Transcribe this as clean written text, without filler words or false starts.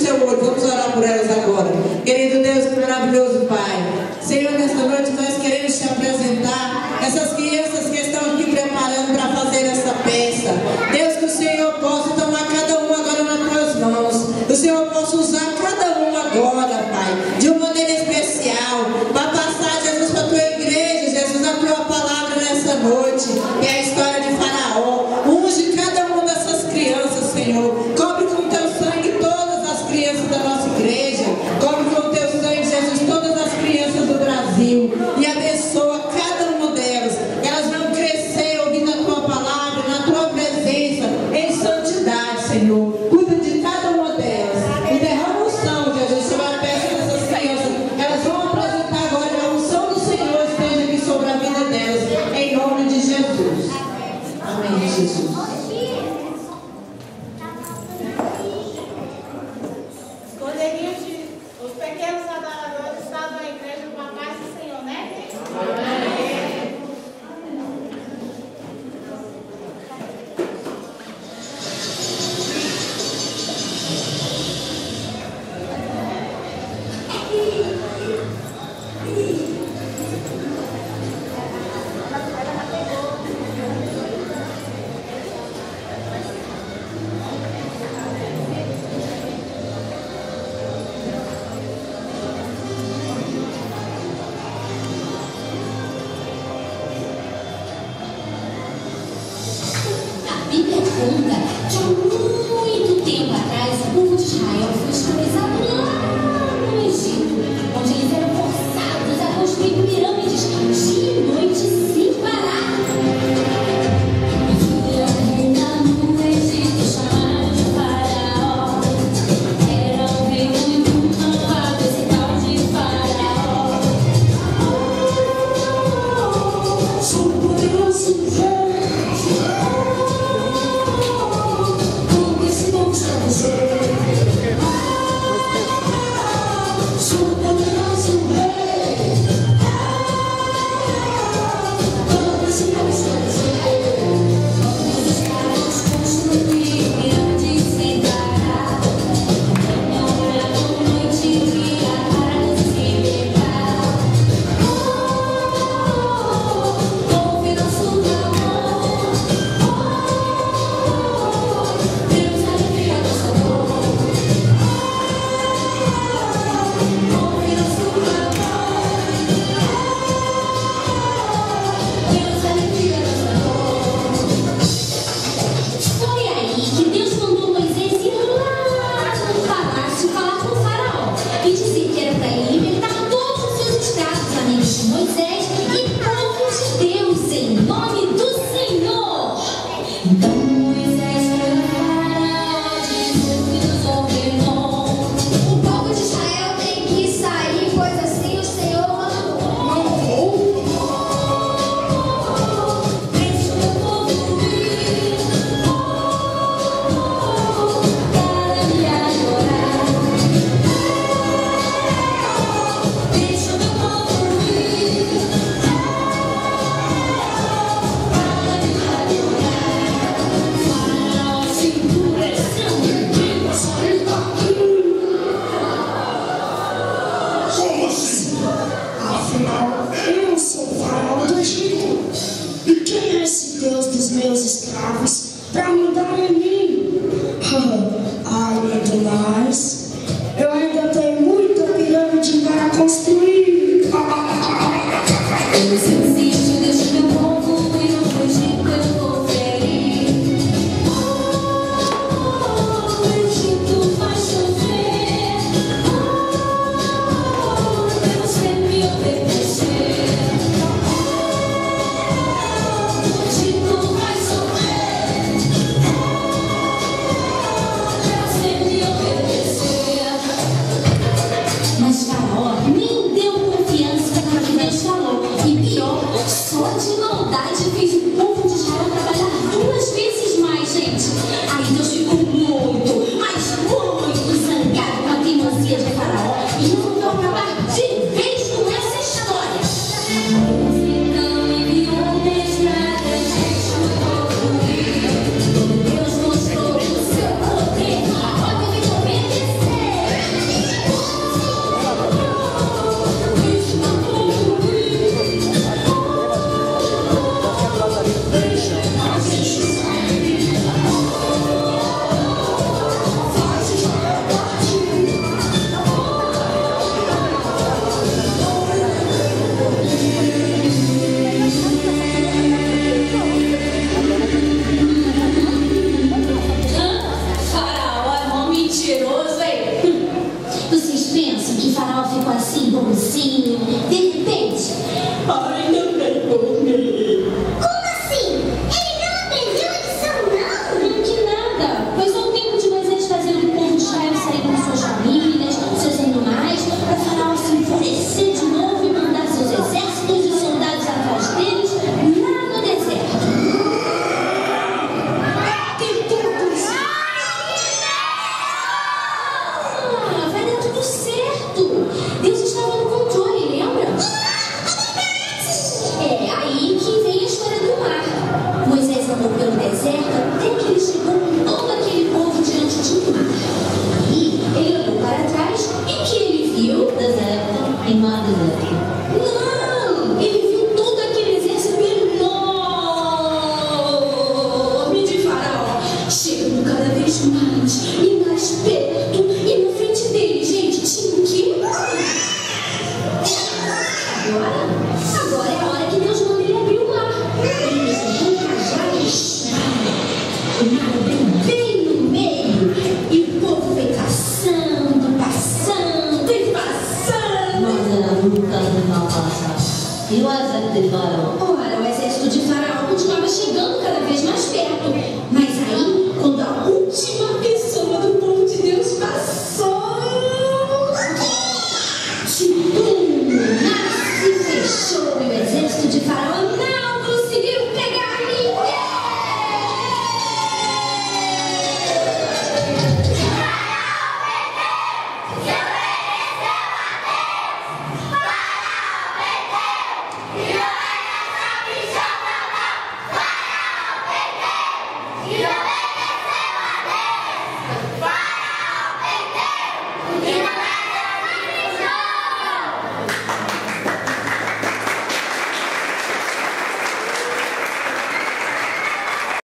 seu olho. Vamos orar por elas agora. Querido Deus, que maravilhoso Pai. Senhor, nesta noite nós queremos te apresentar essas crianças que estão aqui preparando para fazer essa peça. Deus, que o Senhor possa tomar cada um agora nas tuas mãos. Que o Senhor possa usar cada um agora, Pai, de uma maneira especial, para passar, Jesus, para a tua igreja, Jesus, a tua palavra nessa noite, que é a história de Faraó. Unge cada uma dessas crianças, Senhor. Cobre com teu sangue todas as crianças da nossa igreja. Cobre com teu sangue, Jesus, todas as crianças do Brasil. E abençoa cada uma delas. Que elas vão crescer ouvindo a tua palavra, na tua presença, em santidade, Senhor. Cuida de cada uma delas. E derrama unção, Jesus, sobre a peça dessas crianças. Elas vão apresentar agora a unção do Senhor esteja aqui sobre a vida delas. Em nome de Jesus. Amém, Jesus. Os pequenos adoradores estavam na igreja com a paz do Senhor, né? A Bíblia conta que há muito tempo atrás o povo de Israel foi escravizado lá no Egito, onde eles eram forçados a construir pirâmides dia e noite sem parar. No Egito chamaram de Faraó, era um rei muito malvado, esse tal de Faraó. Sou poderoso, pensam que Faraó ficou assim, bonzinho, de repente? Ai, não tem comer. Como assim? Ele não aprendeu a lição, não? Que nada, pois ao tempo de Moisés fazer o povo de Israel sair com suas famílias, seus animais, para Faraó se enfurecer de novo e mandar seus exércitos e soldados atrás deles lá no deserto. Vai dar tudo certo. Deus estava no controle, lembra? É aí que vem a história do mar. Moisés andou pelo deserto até que ele chegou com todo aquele povo diante de um mar. E ele olhou para trás e o que ele viu? Deserto, em mar deserto. Não! Ele viu todo aquele exército enorme de Faraó, chegando cada vez mais e mais perto. E na frente dele, gente, tinha o quê? Agora é a hora que Deus manda ele abrir o mar. Ele levantou um cajado e o mar abriu bem no meio. E o povo foi passando e passando. Mas era nunca não passar. E o exército de Faraó? Ora, o exército de Faraó continuava chegando cada vez mais perto. Mas